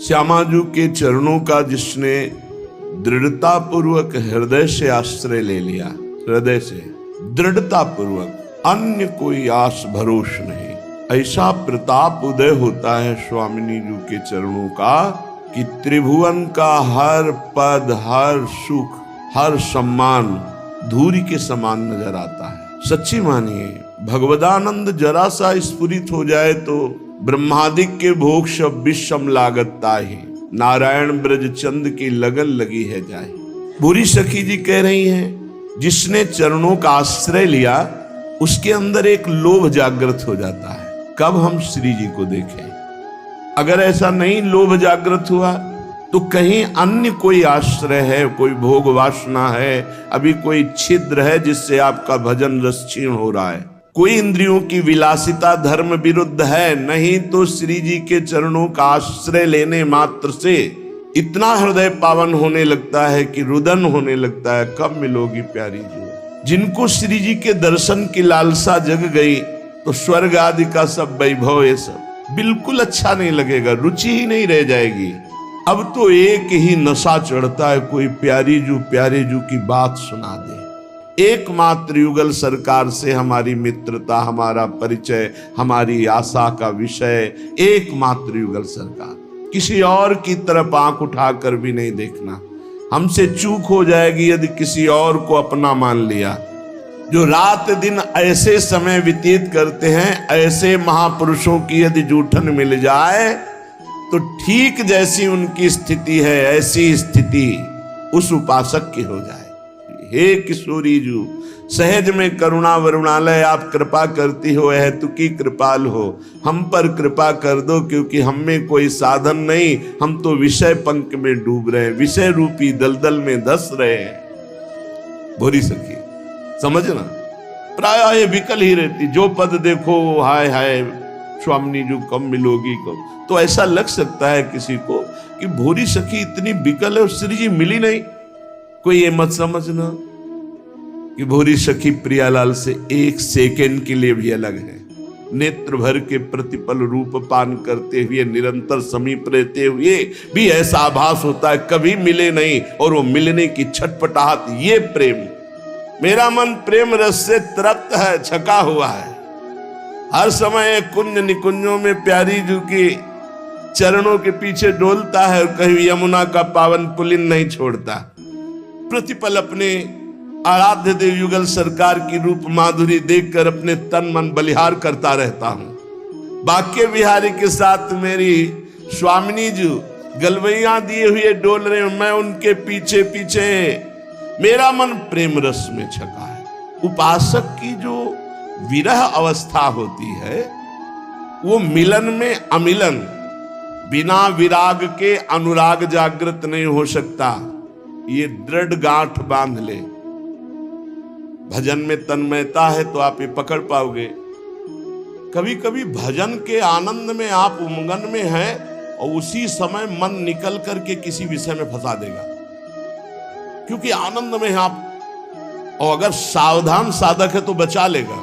श्यामाजू के चरणों का जिसने दृढ़ता पूर्वक हृदय से आश्रय ले लिया, हृदय से दृढ़ता पूर्वक, अन्य कोई आस भरोस नहीं, ऐसा प्रताप उदय होता है स्वामिनी जी के चरणों का कि त्रिभुवन का हर पद, हर सुख, हर सम्मान धूरी के समान नजर आता है। सच्ची मानिए, भगवदानंद जरा सा स्फुरित हो जाए तो ब्रह्मादिक के भोग सब विषम लागत ताहि, नारायण ब्रज चंद की लगन लगी है जाए। बुरी सखी जी कह रही हैं, जिसने चरणों का आश्रय लिया उसके अंदर एक लोभ जागृत हो जाता है, कब हम श्री जी को देखें। अगर ऐसा नहीं लोभ जागृत हुआ तो कहीं अन्य कोई आश्रय है, कोई भोग वासना है, अभी कोई छिद्र है जिससे आपका भजन रस क्षीण हो रहा है, कोई इंद्रियों की विलासिता धर्म विरुद्ध है, नहीं तो श्री जी के चरणों का आश्रय लेने मात्र से इतना हृदय पावन होने लगता है कि रुदन होने लगता है, कब मिलोगी प्यारी जी। जिनको श्री जी के दर्शन की लालसा जग गई तो स्वर्ग आदि का सब वैभव, ये सब बिल्कुल अच्छा नहीं लगेगा, रुचि ही नहीं रह जाएगी। अब तो एक ही नशा चढ़ता है, कोई प्यारे जू की बात सुना दे। एकमात्र युगल सरकार से हमारी मित्रता, हमारा परिचय, हमारी आशा का विषय एकमात्र युगल सरकार, किसी और की तरफ आंख उठाकर भी नहीं देखना। हमसे चूक हो जाएगी यदि किसी और को अपना मान लिया। जो रात दिन ऐसे समय व्यतीत करते हैं, ऐसे महापुरुषों की यदि जूठन मिल जाए तो ठीक जैसी उनकी स्थिति है ऐसी स्थिति उस उपासक की हो जाए। हे किशोरी जू, सहज में करुणा वरुणालय आप कृपा करती हो, हेतुकी कृपाल हो, हम पर कृपा कर दो, क्योंकि हम में कोई साधन नहीं, हम तो विषय पंख में डूब रहे हैं, विषय रूपी दलदल में धस रहे हैं। भोरी सखी समझना, प्राय ये विकल ही रहती, जो पद देखो हाय हाय स्वामिनी जो कम मिलोगी कम, तो ऐसा लग सकता है किसी को कि भोरी सखी इतनी विकल है और श्री जी मिली नहीं। कोई ये मत समझना कि भोरी सखी प्रियालाल से एक सेकेंड के लिए भी अलग है। नेत्र भर के प्रतिपल रूप पान करते हुए, निरंतर समीप रहते हुए भी ऐसा आभास होता है कभी मिले नहीं, और वो मिलने की छटपटाहट, ये प्रेम। मेरा मन प्रेम रस से तृप्त है, छका हुआ है। हर समय कुंज निकुंजों में प्यारी जू की चरणों के पीछे डोलता है और कहीं यमुना का पावन पुलिन नहीं छोड़ता। प्रतिपल अपने आराध्य देव युगल सरकार की रूप माधुरी देखकर अपने तन मन बलिहार करता रहता हूं। बाके बिहारी के साथ मेरी स्वामिनी जी गलवैया दिए हुए डोल रहे, मैं उनके पीछे पीछे, मेरा मन प्रेम रस में छका है। उपासक की जो विरह अवस्था होती है वो मिलन में अमिलन, बिना विराग के अनुराग जागृत नहीं हो सकता। ये दृढ़ गांठ बांध ले। भजन में तन्मयता है तो आप ये पकड़ पाओगे। कभी कभी भजन के आनंद में आप उमंगन में हैं और उसी समय मन निकल करके किसी विषय में फंसा देगा, क्योंकि आनंद में आप, और अगर सावधान साधक है तो बचा लेगा,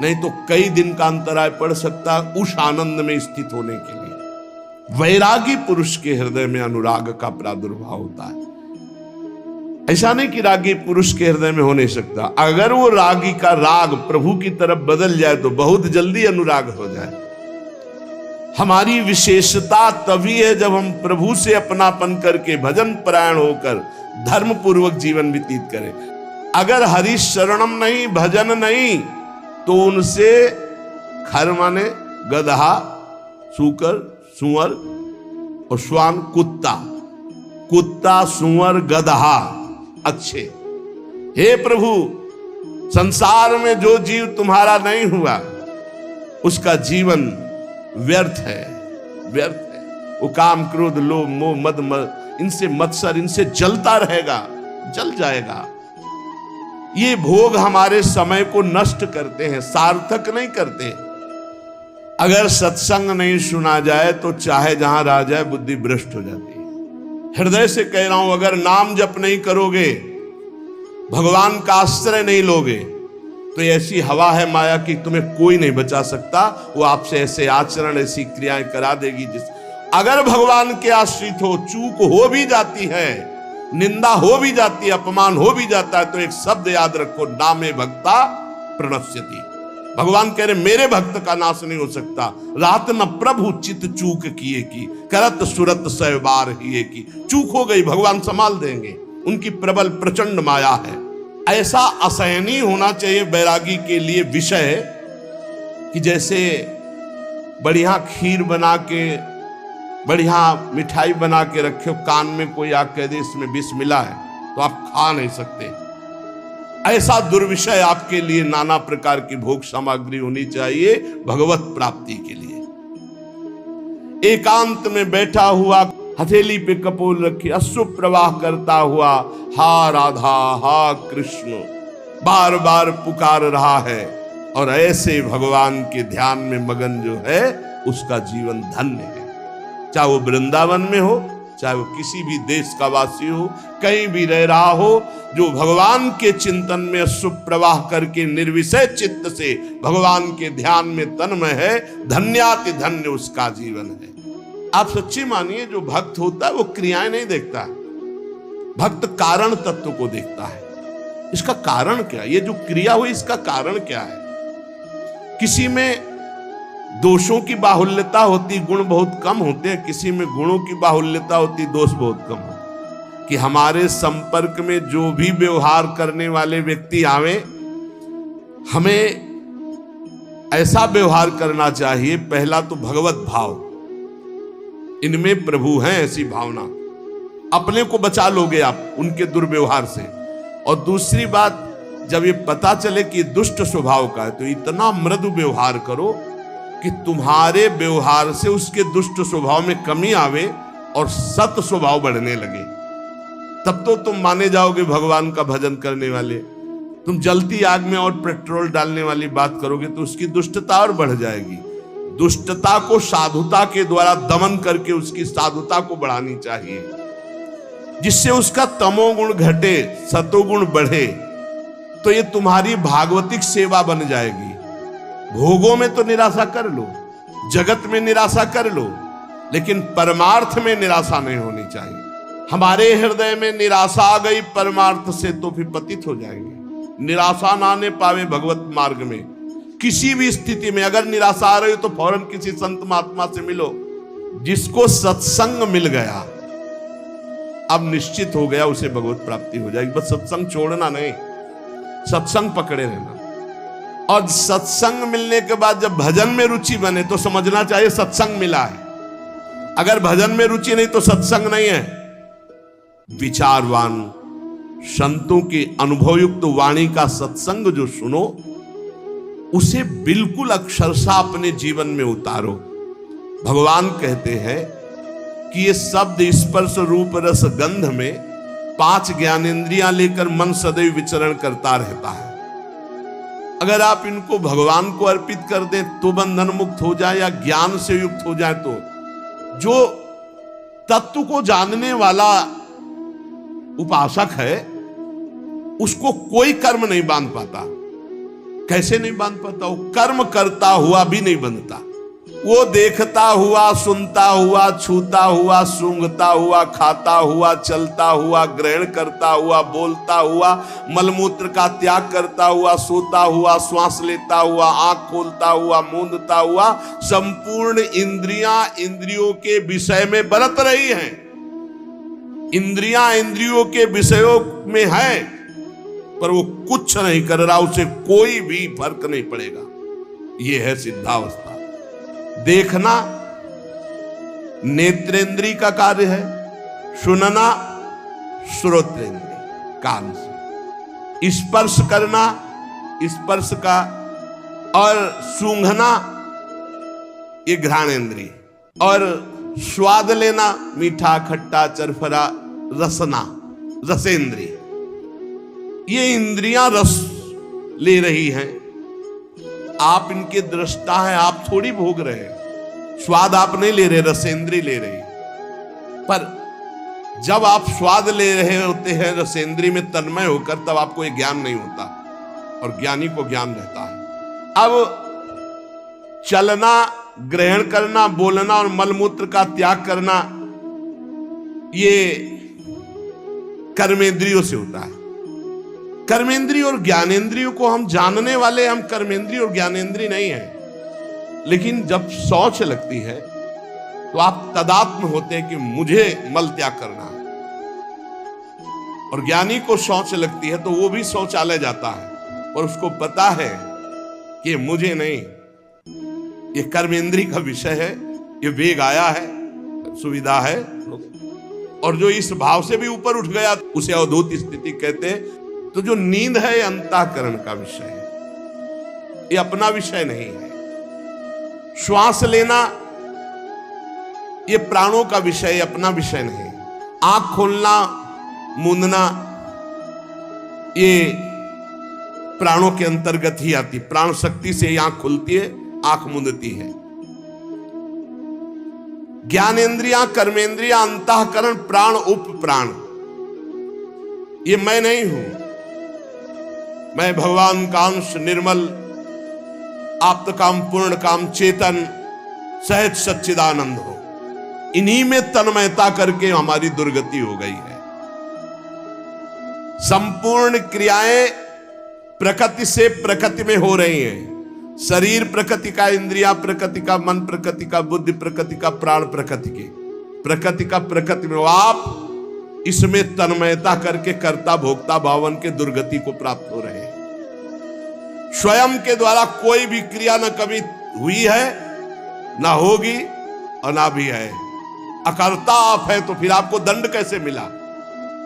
नहीं तो कई दिन का अंतराय पड़ सकता है उस आनंद में स्थित होने के लिए। वैरागी पुरुष के हृदय में अनुराग का प्रादुर्भाव होता है। ऐसा नहीं कि रागी पुरुष के हृदय में हो नहीं सकता, अगर वो रागी का राग प्रभु की तरफ बदल जाए तो बहुत जल्दी अनुराग हो जाए। हमारी विशेषता तभी है जब हम प्रभु से अपनापन करके भजन परायण होकर धर्म पूर्वक जीवन व्यतीत करें। अगर हरि शरणम नहीं, भजन नहीं, तो उनसे खर माने गदहा, सूकर, सुअर और श्वान कुत्ता, कुत्ता सुअर गदहा अच्छे। हे प्रभु, संसार में जो जीव तुम्हारा नहीं हुआ उसका जीवन व्यर्थ है, व्यर्थ है। वो काम क्रोध लोभ मोह मद इनसे मत्सर, इनसे जलता रहेगा, जल जाएगा। ये भोग हमारे समय को नष्ट करते हैं, सार्थक नहीं करते। अगर सत्संग नहीं सुना जाए तो चाहे जहां रह जाए बुद्धि भ्रष्ट हो जाती है। हृदय से कह रहा हूं, अगर नाम जप नहीं करोगे, भगवान का आश्रय नहीं लोगे, तो ऐसी हवा है माया की तुम्हें कोई नहीं बचा सकता। वो आपसे ऐसे आचरण, ऐसी क्रियाएं करा देगी जिस, अगर भगवान के आश्रित हो, चूक हो भी जाती है, निंदा हो भी जाती है, अपमान हो भी जाता है, तो एक शब्द याद रखो, नामे भक्ता प्रणश्यति। भगवान कह रहे मेरे भक्त का नाश नहीं हो सकता। रात न प्रभु चित चूक किए की, करत सुरत सै बार हिए की। चूक हो गई, भगवान संभाल देंगे, उनकी प्रबल प्रचंड माया है। ऐसा असहनीय होना चाहिए बैरागी के लिए विषय कि जैसे बढ़िया खीर बना के, बढ़िया मिठाई बना के रखे, कान में कोई आके कह दे इसमें विष मिला है तो आप खा नहीं सकते। ऐसा दुर्विषय आपके लिए नाना प्रकार की भोग सामग्री होनी चाहिए भगवत प्राप्ति के लिए। एकांत में बैठा हुआ, हथेली पे कपोल रखे, अश्रु प्रवाह करता हुआ, हा राधा हा कृष्ण बार बार पुकार रहा है, और ऐसे भगवान के ध्यान में मगन जो है उसका जीवन धन्य है। चाहे वो वृंदावन में हो, चाहे वो किसी भी देश का वासी हो, कहीं भी रह रहा हो, जो भगवान के चिंतन में सुप्रवाह करके निर्विषय चित्त से भगवान के ध्यान में तन्मय है, धन्याति धन्य उसका जीवन है। आप सच्ची मानिए, जो भक्त होता है वो क्रियाएं नहीं देखता है, भक्त कारण तत्व को देखता है। इसका कारण क्या है? ये जो क्रिया हुई इसका कारण क्या है? किसी में दोषों की बाहुल्यता होती, गुण बहुत कम होते हैं, किसी में गुणों की बाहुल्यता होती, दोष बहुत कम होते। कि हमारे संपर्क में जो भी व्यवहार करने वाले व्यक्ति आवे, हमें ऐसा व्यवहार करना चाहिए, पहला तो भगवत भाव, इनमें प्रभु हैं, ऐसी भावना, अपने को बचा लोगे आप उनके दुर्व्यवहार से। और दूसरी बात, जब ये पता चले कि दुष्ट स्वभाव का है, तो इतना मृदु व्यवहार करो कि तुम्हारे व्यवहार से उसके दुष्ट स्वभाव में कमी आवे और सत स्वभाव बढ़ने लगे। तब तो तुम माने जाओगे भगवान का भजन करने वाले। तुम जलती आग में और पेट्रोल डालने वाली बात करोगे तो उसकी दुष्टता और बढ़ जाएगी। दुष्टता को साधुता के द्वारा दमन करके उसकी साधुता को बढ़ानी चाहिए, जिससे उसका तमोगुण घटे, सतोगुण बढ़े। तो ये तुम्हारी भागवतिक सेवा बन जाएगी। भोगों में तो निराशा कर लो, जगत में निराशा कर लो, लेकिन परमार्थ में निराशा नहीं होनी चाहिए। हमारे हृदय में निराशा आ गई परमार्थ से तो फिर पतित हो जाएंगे। निराशा ना आने पावे भगवत मार्ग में, किसी भी स्थिति में अगर निराशा आ रही हो तो फौरन किसी संत महात्मा से मिलो। जिसको सत्संग मिल गया, अब निश्चित हो गया उसे भगवत प्राप्ति हो जाएगी। बस सत्संग छोड़ना नहीं, सत्संग पकड़े रहना। और सत्संग मिलने के बाद जब भजन में रुचि बने तो समझना चाहिए सत्संग मिला है। अगर भजन में रुचि नहीं तो सत्संग नहीं है। विचारवान संतों की अनुभवयुक्त वाणी का सत्संग जो सुनो, उसे बिल्कुल अक्षरशः अपने जीवन में उतारो। भगवान कहते हैं कि ये शब्द स्पर्श रूप रस गंध में 5 ज्ञानेंद्रियां लेकर मन सदैव विचरण करता रहता है। अगर आप इनको भगवान को अर्पित कर दें तो बंधन मुक्त हो जाए, या ज्ञान से युक्त हो जाए, तो जो तत्व को जानने वाला उपासक है उसको कोई कर्म नहीं बांध पाता। कैसे नहीं बांध पाता? वो कर्म करता हुआ भी नहीं बंधता। वो देखता हुआ, सुनता हुआ, छूता हुआ, सूंघता हुआ, खाता हुआ, चलता हुआ, ग्रहण करता हुआ, बोलता हुआ, मलमूत्र का त्याग करता हुआ, सोता हुआ, श्वास लेता हुआ, आंख खोलता हुआ, मूंदता हुआ, संपूर्ण इंद्रियां इंद्रियों के विषय में बरत रही हैं। इंद्रियां इंद्रियों के विषयों में है, पर वो कुछ नहीं कर रहा, उसे कोई भी फर्क नहीं पड़ेगा। ये है सिद्धावस्था। देखना नेत्रेंद्रिय का कार्य है, सुनना श्रोत्रेंद्रिय कान से, स्पर्श करना स्पर्श का, और सूंघना ये घ्राणेंद्रिय, और स्वाद लेना मीठा खट्टा चरफरा रसना रसेंद्रिय। ये इंद्रियां रस ले रही हैं, आप इनके दृष्टा हैं, आप थोड़ी भोग रहे हैं। स्वाद आप नहीं ले रहे, रसेंद्रिय ले रही। पर जब आप स्वाद ले रहे होते हैं रसेंद्रिय में तन्मय होकर, तब आपको ये ज्ञान नहीं होता, और ज्ञानी को ज्ञान रहता है। अब चलना ग्रहण करना, बोलना और मलमूत्र का त्याग करना, ये कर्मेंद्रियों से होता है। कर्मेंद्रिय और ज्ञानेंद्रियों को हम जानने वाले, हम कर्मेंद्रिय और ज्ञानेंद्रिय नहीं है। लेकिन जब शौच लगती है तो आप तदात्म होते हैं कि मुझे मल त्याग करना है। और ज्ञानी को शौच लगती है तो वो भी शौचालय जाता है और उसको पता है कि मुझे नहीं, ये कर्मेंद्रिय का विषय है, ये वेग आया है, सुविधा है। और जो इस भाव से भी ऊपर उठ गया उसे अवधूत स्थिति कहते हैं। तो जो नींद है ये अंतःकरण का विषय है, ये अपना विषय नहीं है। श्वास लेना ये प्राणों का विषय है, अपना विषय नहीं। आंख खोलना, मूंदना, ये प्राणों के अंतर्गत ही आती। प्राण शक्ति से आंख खुलती है, आंख मूंदती है। ज्ञानेंद्रियां, कर्मेंद्रियां, अंतःकरण, प्राण, उप प्राण, ये मैं नहीं हूं। मैं भगवान का अंश, निर्मल, आप्त काम, पूर्ण काम, चेतन, सहज सच्चिदानंद हो। इन्हीं में तन्मयता करके हमारी दुर्गति हो गई है। संपूर्ण क्रियाएं प्रकृति से प्रकृति में हो रही हैं। शरीर प्रकृति का, इंद्रिया प्रकृति का, मन प्रकृति का, बुद्धि प्रकृति का, प्राण प्रकृति के, प्रकृति का प्रकृति में। आप इसमें तन्मयता करके कर्ता भोक्ता भावन के दुर्गति को प्राप्त हो रहे हैं। स्वयं के द्वारा कोई भी क्रिया न कभी हुई है, ना होगी और ना भी है। अकर्ता आप है तो फिर आपको दंड कैसे मिला?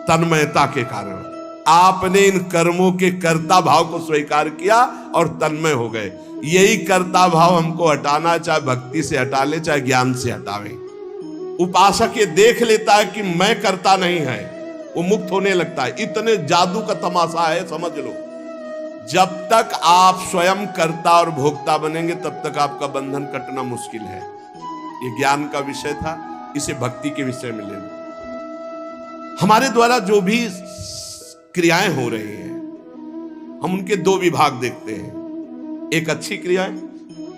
तन्मयता के कारण आपने इन कर्मों के कर्ता भाव को स्वीकार किया और तन्मय हो गए। यही कर्ता भाव हमको हटाना, चाहे भक्ति से हटा ले, चाहे ज्ञान से हटावे। उपासक ये देख लेता है कि मैं करता नहीं है, वो मुक्त होने लगता है। इतने जादू का तमाशा है, समझ लो। जब तक आप स्वयं कर्ता और भोक्ता बनेंगे तब तक आपका बंधन कटना मुश्किल है। ये ज्ञान का विषय था, इसे भक्ति के विषय में ले लो। हमारे द्वारा जो भी क्रियाएं हो रही हैं, हम उनके दो विभाग देखते हैं, एक अच्छी क्रियाएं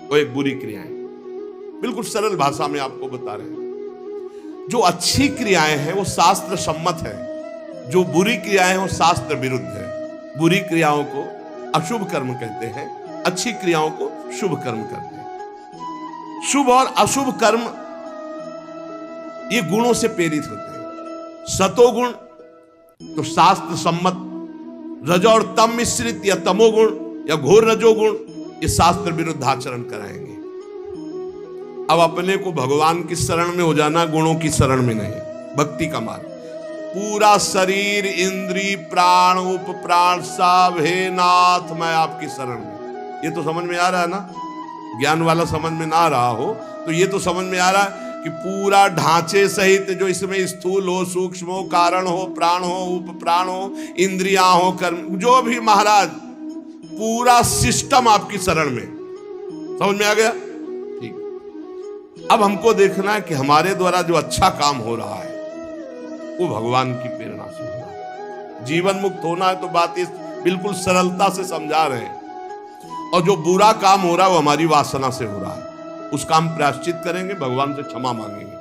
और एक बुरी क्रियाएं। बिल्कुल सरल भाषा में आपको बता रहे हैं। जो अच्छी क्रियाएं हैं वो शास्त्र सम्मत है, जो बुरी क्रियाएं हैं वो शास्त्र विरुद्ध है। बुरी क्रियाओं को अशुभ कर्म कहते हैं, अच्छी क्रियाओं को शुभ कर्म कहते हैं। शुभ और अशुभ कर्म ये गुणों से प्रेरित होते हैं। सतोगुण तो शास्त्र सम्मत, रजो और तम मिश्रित या तमोगुण या घोर रजोगुण ये शास्त्र विरुद्ध आचरण कराएंगे। अब अपने को भगवान की शरण में हो जाना, गुणों की शरण में नहीं। भक्ति का मार्ग, पूरा शरीर, इंद्री, प्राण, उप प्राण सब, हे नाथ मैं आपकी शरण में। ये तो समझ में आ रहा है ना? ज्ञान वाला समझ में ना आ रहा हो तो ये तो समझ में आ रहा है कि पूरा ढांचे सहित जो इसमें स्थूल हो, सूक्ष्म हो, कारण हो, प्राण हो, उप प्राण हो, इंद्रियां हो, कर्म, जो भी महाराज, पूरा सिस्टम आपकी शरण में। समझ में आ गया? ठीक। अब हमको देखना है कि हमारे द्वारा जो अच्छा काम हो रहा है वो भगवान की प्रेरणा से हो रहा है। जीवन मुक्त होना है तो बात इस बिल्कुल सरलता से समझा रहे हैं। और जो बुरा काम हो रहा है वो हमारी वासना से हो रहा है, उसका हम प्रायश्चित करेंगे, भगवान से क्षमा मांगेंगे।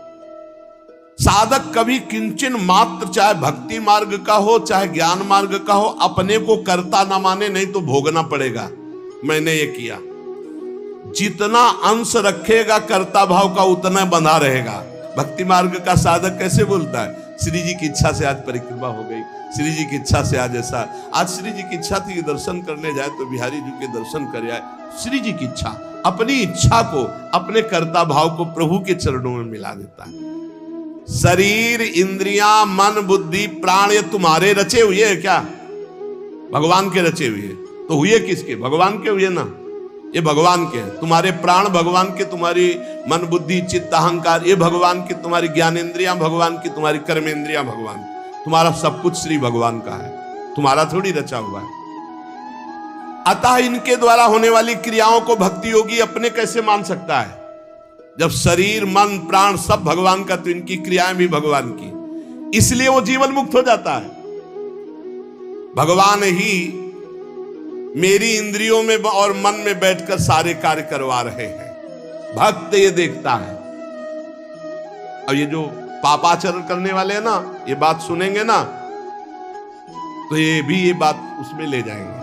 साधक कभी किंचन मात्र, चाहे भक्ति मार्ग का हो चाहे ज्ञान मार्ग का हो, अपने को कर्ता ना माने, नहीं तो भोगना पड़ेगा। मैंने ये किया, जितना अंश रखेगा कर्ता भाव का उतना बंधा रहेगा। भक्ति मार्ग का साधक कैसे बोलता है? श्री जी की इच्छा से आज परिक्रमा हो गई, श्री जी की इच्छा से आज ऐसा, आज श्री जी की इच्छा थी दर्शन करने जाए तो बिहारी जी के दर्शन कर आए। श्री जी की इच्छा, अपनी इच्छा को, अपने कर्ता भाव को प्रभु के चरणों में मिला देता है। शरीर, इंद्रियां, मन, बुद्धि, प्राण ये तुम्हारे रचे हुए हैं क्या? भगवान के रचे हुए। तो हुए किसके? भगवान के हुए ना, ये भगवान के हैं। तुम्हारे प्राण भगवान के, तुम्हारी मन, बुद्धि, चित्त, अहंकार ये भगवान की, तुम्हारी ज्ञानेंद्रियां भगवान की, तुम्हारी कर्मेंद्रियां भगवान, तुम्हारा सब कुछ श्री भगवान का है, तुम्हारा थोड़ी रचा हुआ है। अतः इनके द्वारा होने वाली क्रियाओं को भक्ति योगी अपने कैसे मान सकता है? जब शरीर, मन, प्राण सब भगवान का, तो इनकी क्रियाएं भी भगवान की, इसलिए वो जीवन मुक्त हो जाता है। भगवान ही मेरी इंद्रियों में और मन में बैठकर सारे कार्य करवा रहे हैं। भक्त ये देखता है। अब ये जो पापाचरण करने वाले हैं ना, ये बात सुनेंगे ना तो ये बात उसमें ले जाएंगे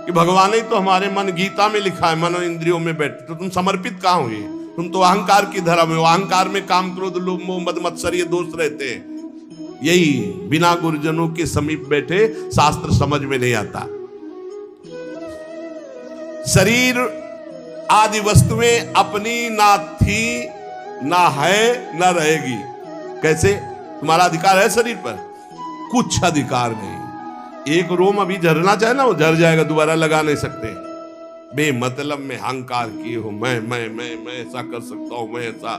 कि भगवान ही तो हमारे मन, गीता में लिखा है मनो इंद्रियों में बैठे, तो तुम समर्पित कहां हुए? तुम तो अहंकार की धरा में हो। अहंकार में काम, क्रोध, लोभ, मोह, मद, मत्सर ये दोष रहते हैं। यही बिना गुरुजनों के समीप बैठे शास्त्र समझ में नहीं आता। शरीर आदि वस्तुएं अपनी ना थी, ना है, ना रहेगी। कैसे? तुम्हारा अधिकार है शरीर पर? कुछ अधिकार नहीं। एक रोम अभी झरना चाहे ना, वो झर जाएगा, दोबारा लगा नहीं सकते। बेमतलब में अहंकार किए हो, मैं ऐसा कर सकता हूं, मैं ऐसा।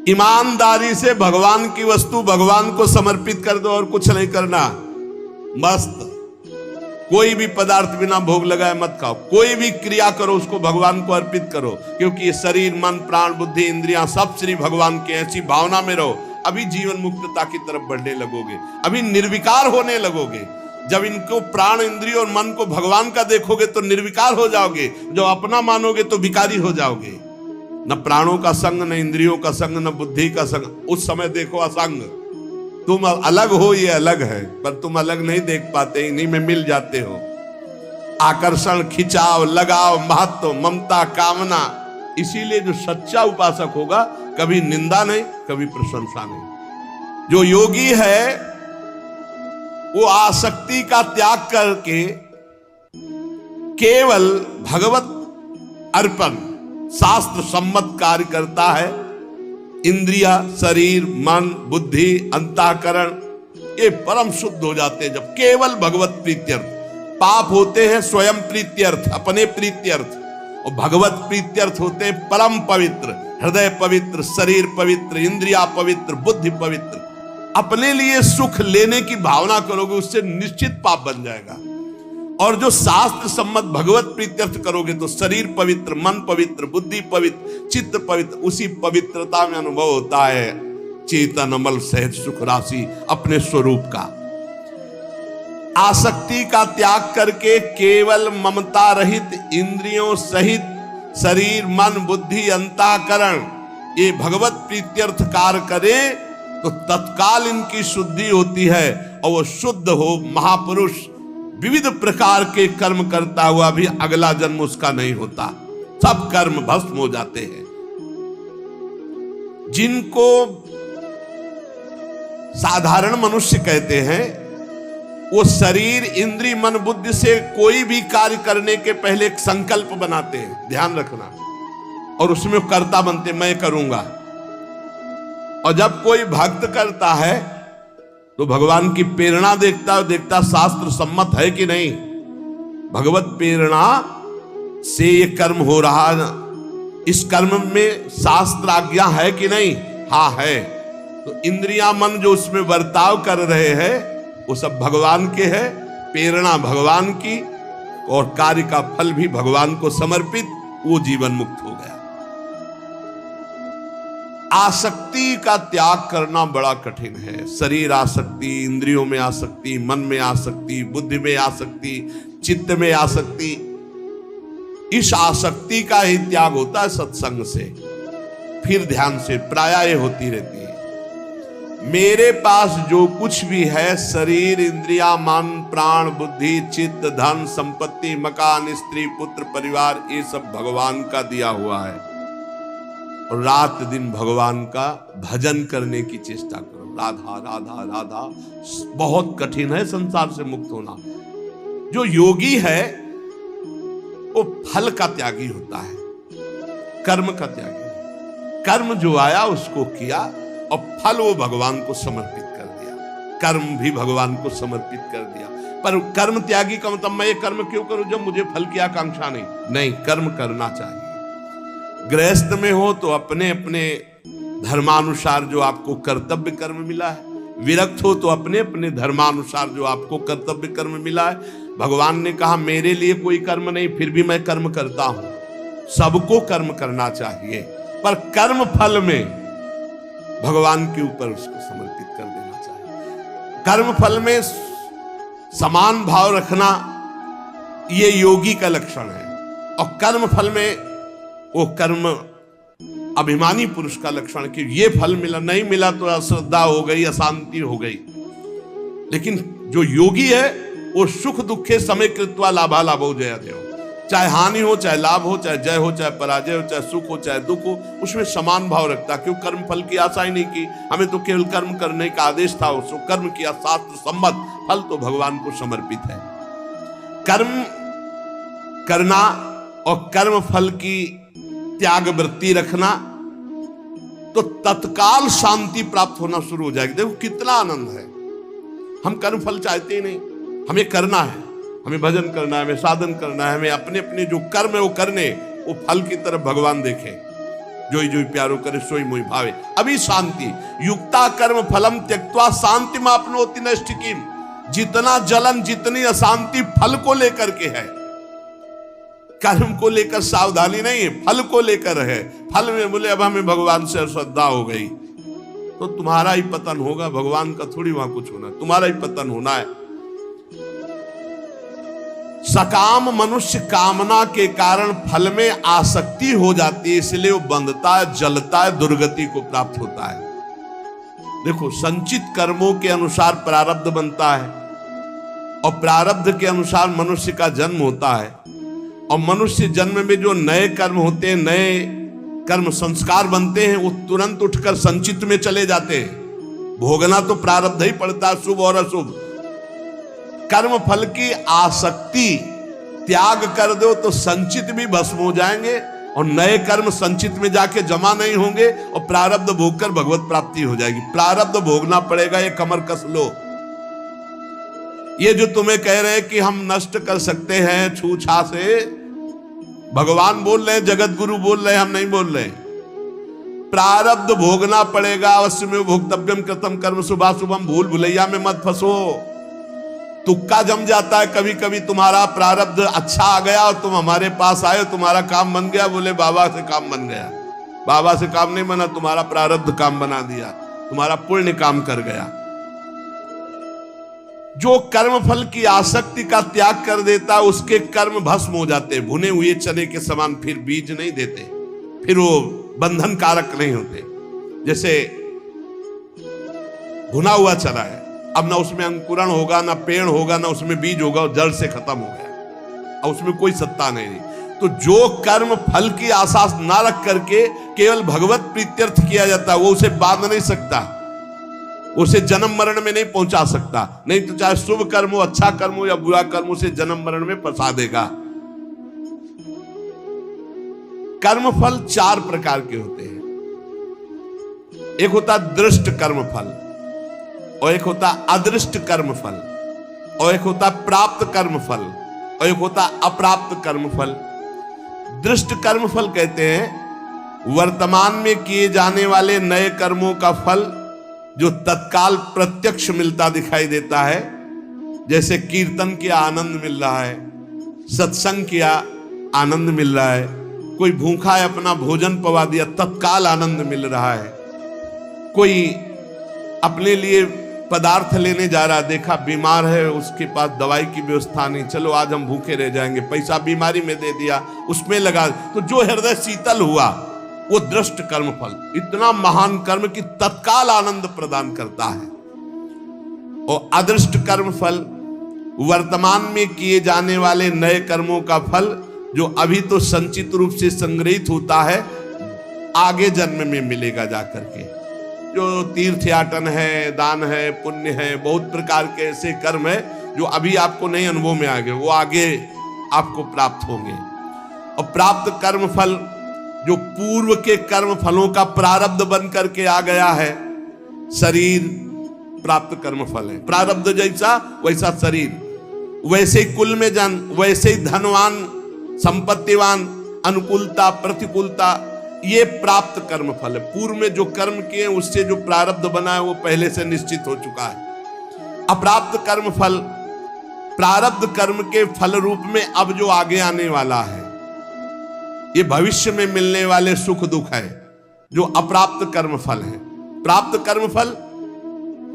ईमानदारी से भगवान की वस्तु भगवान को समर्पित कर दो और कुछ नहीं करना। मस्त। कोई भी पदार्थ बिना भोग लगाए मत खाओ। कोई भी क्रिया करो उसको भगवान को अर्पित करो, क्योंकि ये शरीर, मन, प्राण, बुद्धि, इंद्रियां सब श्री भगवान के। ऐसी भावना में रहो। अभी जीवन मुक्तता की तरफ बढ़ने लगोगे, अभी निर्विकार होने लगोगे। जब इनको प्राण, इंद्रिय और मन को भगवान का देखोगे तो निर्विकार हो जाओगे। जब अपना मानोगे तो भिखारी हो जाओगे। न प्राणों का संग, न इंद्रियों का संग, न बुद्धि का संग। उस समय देखो असंग। तुम अलग हो, ये अलग है, पर तुम अलग नहीं देख पाते, इन्हीं में मिल जाते हो। आकर्षण, खिंचाव, लगाव, महत्व, ममता, कामना। इसीलिए जो सच्चा उपासक होगा कभी निंदा नहीं, कभी प्रशंसा नहीं। जो योगी है वो आसक्ति का त्याग करके केवल भगवत अर्पण, शास्त्र सम्मत कार्य करता है। इंद्रिया, शरीर, मन, बुद्धि, अंतःकरण ये परम शुद्ध हो जाते हैं जब केवल भगवत प्रीत्यर्थ। पाप होते हैं स्वयं प्रीत्यर्थ, अपने प्रीत्यर्थ, और भगवत प्रीत्यर्थ होते हैं परम पवित्र। हृदय पवित्र, शरीर पवित्र, इंद्रिया पवित्र, बुद्धि पवित्र। अपने लिए सुख लेने की भावना करोगे, उससे निश्चित पाप बन जाएगा। और जो शास्त्र सम्मत भगवत प्रीत्यर्थ करोगे तो शरीर पवित्र, मन पवित्र, बुद्धि पवित्र, चित्त पवित्र। उसी पवित्रता में अनुभव होता है चेतन अमल सहज सुख राशि अपने स्वरूप का। आसक्ति का त्याग करके केवल ममता रहित, इंद्रियों सहित शरीर, मन, बुद्धि, अंतःकरण ये भगवत प्रीत्यर्थ कार्य करे तो तत्काल इनकी शुद्धि होती है। और वो शुद्ध हो महापुरुष विविध प्रकार के कर्म करता हुआ भी अगला जन्म उसका नहीं होता। सब कर्म भस्म हो जाते हैं। जिनको साधारण मनुष्य कहते हैं वो शरीर, इंद्रिय, मन, बुद्धि से कोई भी कार्य करने के पहले एक संकल्प बनाते हैं, ध्यान रखना, और उसमें कर्ता बनते, मैं करूंगा। और जब कोई भक्त करता है तो भगवान की प्रेरणा देखता शास्त्र सम्मत है कि नहीं। भगवत प्रेरणा से ये कर्म हो रहा है, इस कर्म में शास्त्र आज्ञा है कि नहीं। हाँ है। तो इंद्रिया, मन जो उसमें बर्ताव कर रहे हैं वो सब भगवान के है, प्रेरणा भगवान की, और कार्य का फल भी भगवान को समर्पित। वो जीवन मुक्त हो गया। आसक्ति का त्याग करना बड़ा कठिन है। शरीर आसक्ति, इंद्रियों में आसक्ति, मन में आसक्ति, बुद्धि में आसक्ति, चित्त में आसक्ति। इस आसक्ति का ही त्याग होता है सत्संग से, फिर ध्यान से, प्रायः होती रहती है। मेरे पास जो कुछ भी है, शरीर, इंद्रिया, मन, प्राण, बुद्धि, चित्त, धन, संपत्ति, मकान, स्त्री, पुत्र, परिवार, ये सब भगवान का दिया हुआ है। और रात दिन भगवान का भजन करने की चेष्टा करो। राधा राधा राधा। बहुत कठिन है संसार से मुक्त होना। जो योगी है वो फल का त्यागी होता है, कर्म का त्यागी। कर्म जो आया उसको किया और फल वो भगवान को समर्पित कर दिया। कर्म भी भगवान को समर्पित कर दिया। पर कर्म त्यागी का मतलब मैं ये कर्म क्यों करूं जब मुझे फल की आकांक्षा नहीं। कर्म करना चाहिए। गृहस्थ में हो तो अपने अपने धर्मानुसार जो आपको कर्तव्य कर्म मिला है, विरक्त हो तो अपने अपने धर्मानुसार जो आपको कर्तव्य कर्म मिला है। भगवान ने कहा मेरे लिए कोई कर्म नहीं, फिर भी मैं कर्म करता हूं। सबको कर्म करना चाहिए, पर कर्म फल में भगवान के ऊपर उसको समर्पित कर देना चाहिए। कर्म फल में समान भाव रखना ये योगी का लक्षण है। और कर्म फल में वो कर्म अभिमानी पुरुष का लक्षण कि ये फल मिला, नहीं मिला तो अश्रद्धा हो गई, अशांति हो गई। लेकिन जो योगी है वो सुख दुखे समय कृत्वा लाभा लाभो जयते, चाहे हानि हो, चाहे लाभ हो, चाहे जय हो, चाहे पराजय हो, चाहे सुख हो, चाहे दुख हो, उसमें समान भाव रखता। क्यों? कर्म फल की आशा ही नहीं की, हमें तो केवल कर्म करने का आदेश था, उसको कर्म किया, शास्त्र सम्मत, फल तो भगवान को समर्पित है। कर्म करना और कर्म फल की त्याग वृत्ति रखना तो तत्काल शांति प्राप्त होना शुरू हो जाएगी। देखो कितना आनंद है। हम कर्म फल चाहते ही नहीं, हमें करना है, हमें भजन करना है, हमें साधन करना है, हमें अपने अपने जो कर्म है वो करने, वो फल की तरफ भगवान देखे। जोई जोई प्यारो करे सोई मोई भावे, अभी शांति। युक्ता कर्म फलम त्यक्त्वा शांति मापनोति नैष्ठिकीम। जितना जलन, जितनी अशांति फल को लेकर के है, कर्म को लेकर सावधानी नहीं है, फल को लेकर है। फल में बोले अब हमें भगवान से श्रद्धा हो गई तो तुम्हारा ही पतन होगा, भगवान का थोड़ी वहां कुछ होना, तुम्हारा ही पतन होना है। सकाम मनुष्य कामना के कारण फल में आसक्ति हो जाती है, इसलिए वो बंधता है, जलता है, दुर्गति को प्राप्त होता है। देखो संचित कर्मों के अनुसार प्रारब्ध बनता है और प्रारब्ध के अनुसार मनुष्य का जन्म होता है। और मनुष्य जन्म में जो नए कर्म होते हैं, नए कर्म संस्कार बनते हैं, वो तुरंत उठकर संचित में चले जाते हैं। भोगना तो प्रारब्ध ही पड़ता है, शुभ और अशुभ। कर्म फल की आसक्ति त्याग कर दो तो संचित भी भस्म हो जाएंगे और नए कर्म संचित में जाके जमा नहीं होंगे और प्रारब्ध भोगकर भगवत प्राप्ति हो जाएगी। प्रारब्ध भोगना पड़ेगा, ये कमर कस लो। ये जो तुम्हें कह रहे हैं कि हम नष्ट कर सकते हैं छूछा से, भगवान बोल रहे हैं, जगत गुरु बोल रहे हैं, हम नहीं बोल रहे। प्रारब्ध भोगना पड़ेगा, अवश्य में भोक्तव्यम कृतम कर्म शुभाशुभम। भूल भुलैया में मत फंसो, तुक्का जम जाता है कभी कभी। तुम्हारा प्रारब्ध अच्छा आ गया और तुम हमारे पास आए, तुम्हारा काम बन गया, बोले बाबा से काम बन गया। बाबा से काम नहीं बना, तुम्हारा प्रारब्ध काम बना दिया, तुम्हारा पुण्य काम कर गया। जो कर्म फल की आसक्ति का त्याग कर देता, उसके कर्म भस्म हो जाते, भुने हुए चने के समान, फिर बीज नहीं देते, फिर वो बंधन कारक नहीं होते। जैसे भुना हुआ चना है, अब ना उसमें अंकुरण होगा, ना पेड़ होगा, ना उसमें बीज होगा, और जड़ से खत्म हो गया, और उसमें कोई सत्ता नहीं रही। तो जो कर्म फल की आशा ना रख करके केवल भगवत प्रीत्यर्थ किया जाता है, वो उसे बांध नहीं सकता, उसे जन्म मरण में नहीं पहुंचा सकता। नहीं तो चाहे शुभ कर्म हो, अच्छा कर्म हो या बुरा कर्म, उसे जन्म मरण में फंसा देगा। कर्म फल 4 प्रकार के होते हैं। एक होता दृष्ट कर्म फल, और एक होता अदृष्ट कर्म फल, और एक होता प्राप्त कर्म फल, और एक होता अप्राप्त कर्म फल। दृष्ट कर्म फल कहते हैं वर्तमान में किए जाने वाले नए कर्मों का फल जो तत्काल प्रत्यक्ष मिलता दिखाई देता है। जैसे कीर्तन किया आनंद मिल रहा है, सत्संग किया आनंद मिल रहा है, कोई भूखा है अपना भोजन पवा दिया, तत्काल आनंद मिल रहा है। कोई अपने लिए पदार्थ लेने जा रहा, देखा बीमार है, उसके पास दवाई की व्यवस्था नहीं, चलो आज हम भूखे रह जाएंगे, पैसा बीमारी में दे दिया, उसमें लगा, तो जो हृदय शीतल हुआ वो दृष्ट कर्म फल। इतना महान कर्म कि तत्काल आनंद प्रदान करता है। और अदृष्ट कर्म फल वर्तमान में किए जाने वाले नए कर्मों का फल जो अभी तो संचित रूप से संग्रहित होता है, आगे जन्म में मिलेगा जाकर के। जो तीर्थयाटन है, दान है, पुण्य है, बहुत प्रकार के ऐसे कर्म है जो अभी आपको नहीं अनुभव में आ गए, वो आगे आपको प्राप्त होंगे। और प्राप्त कर्म फल जो पूर्व के कर्म फलों का प्रारब्ध बन करके आ गया है, शरीर प्राप्त कर्म फल है। प्रारब्ध जैसा वैसा शरीर, वैसे ही कुल में जन, वैसे ही धनवान, संपत्तिवान, अनुकूलता, प्रतिकूलता, ये प्राप्त कर्म फल है। पूर्व में जो कर्म किए उससे जो प्रारब्ध बना है वो पहले से निश्चित हो चुका है। अप्राप्त कर्म फल प्रारब्ध कर्म के फल रूप में अब जो आगे आने वाला है, ये भविष्य में मिलने वाले सुख दुख है, जो अप्राप्त कर्म फल है। प्राप्त कर्म फल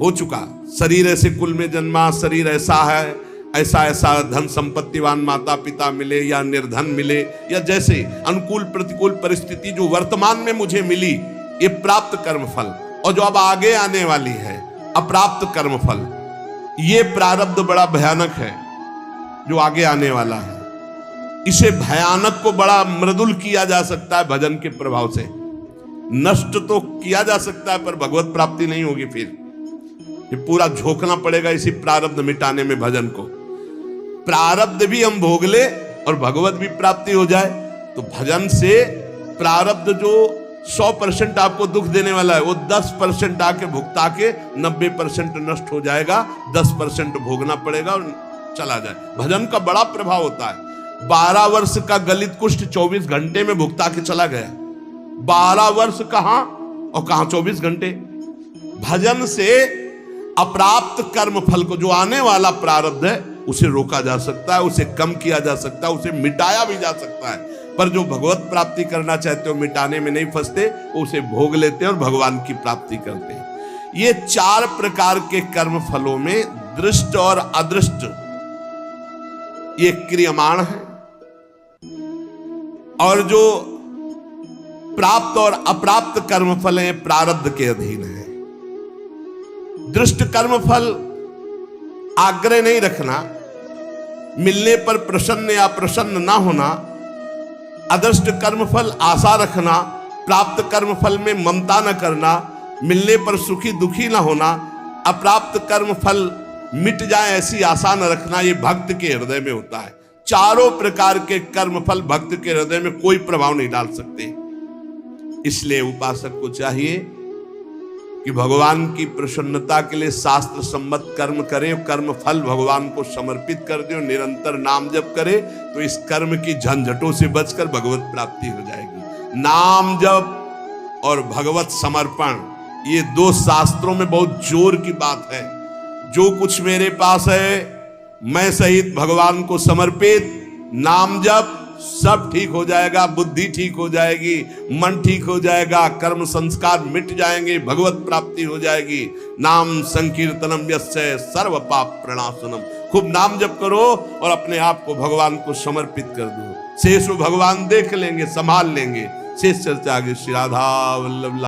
हो चुका, शरीर ऐसे कुल में जन्मा, शरीर ऐसा है, ऐसा ऐसा धन संपत्तिवान माता पिता मिले या निर्धन मिले, या जैसे अनुकूल प्रतिकूल परिस्थिति जो वर्तमान में मुझे मिली, ये प्राप्त कर्मफल, और जो अब आगे आने वाली है अप्राप्त कर्मफल, ये प्रारब्ध बड़ा भयानक है जो आगे आने वाला है। इसे भयानक को बड़ा मृदुल किया जा सकता है भजन के प्रभाव से। नष्ट तो किया जा सकता है पर भगवत प्राप्ति नहीं होगी। फिर ये पूरा झोंकना पड़ेगा इसी प्रारब्ध मिटाने में भजन को। प्रारब्ध भी हम भोग ले और भगवत भी प्राप्ति हो जाए तो भजन से प्रारब्ध जो 100% आपको दुख देने वाला है वो 10% आके भुगता के 90% नष्ट हो जाएगा, 10% भोगना पड़ेगा और चला जाए। भजन का बड़ा प्रभाव होता है। 12 वर्ष का गलित कुष्ठ 24 घंटे में भुगता के चला गया। 12 वर्ष कहां और कहां 24 घंटे। भजन से अप्राप्त कर्म फल को, जो आने वाला प्रारब्ध है, उसे रोका जा सकता है, उसे कम किया जा सकता है, उसे मिटाया भी जा सकता है। पर जो भगवत प्राप्ति करना चाहते हो मिटाने में नहीं फंसते, उसे भोग लेते हैं और भगवान की प्राप्ति करते हैं। ये 4 प्रकार के कर्म फलों में दृष्ट और अदृष्ट ये क्रियमाण है, और जो प्राप्त और अप्राप्त कर्मफल हैं प्रारब्ध के अधीन है। दृष्ट कर्मफल आग्रह नहीं रखना, मिलने पर प्रसन्न या प्रसन्न ना होना। अदृष्ट कर्मफल आशा रखना, प्राप्त कर्मफल में ममता न करना, मिलने पर सुखी दुखी ना होना। अप्राप्त कर्मफल मिट जाए ऐसी आशा न रखना। ये भक्त के हृदय में होता है। चारों प्रकार के कर्मफल भक्त के हृदय में कोई प्रभाव नहीं डाल सकते। इसलिए उपासक को चाहिए कि भगवान की प्रसन्नता के लिए शास्त्र सम्मत कर्म करे, कर्म फल भगवान को समर्पित कर दे, निरंतर नाम जप करे तो इस कर्म की झंझटों से बचकर भगवत प्राप्ति हो जाएगी। नाम जप और भगवत समर्पण, ये 2 शास्त्रों में बहुत जोर की बात है। जो कुछ मेरे पास है मैं सहित भगवान को समर्पित, नाम जप, सब ठीक हो जाएगा। बुद्धि ठीक हो जाएगी, मन ठीक हो जाएगा, कर्म संस्कार मिट जाएंगे, भगवत प्राप्ति हो जाएगी। नाम संकीर्तनम यस्य सर्व पाप प्रणाशनम। खूब नाम जप करो और अपने आप को भगवान को समर्पित कर दो। शेष भगवान देख लेंगे, संभाल लेंगे। शेष चर्चा आगे। श्री राधा वल्लभ।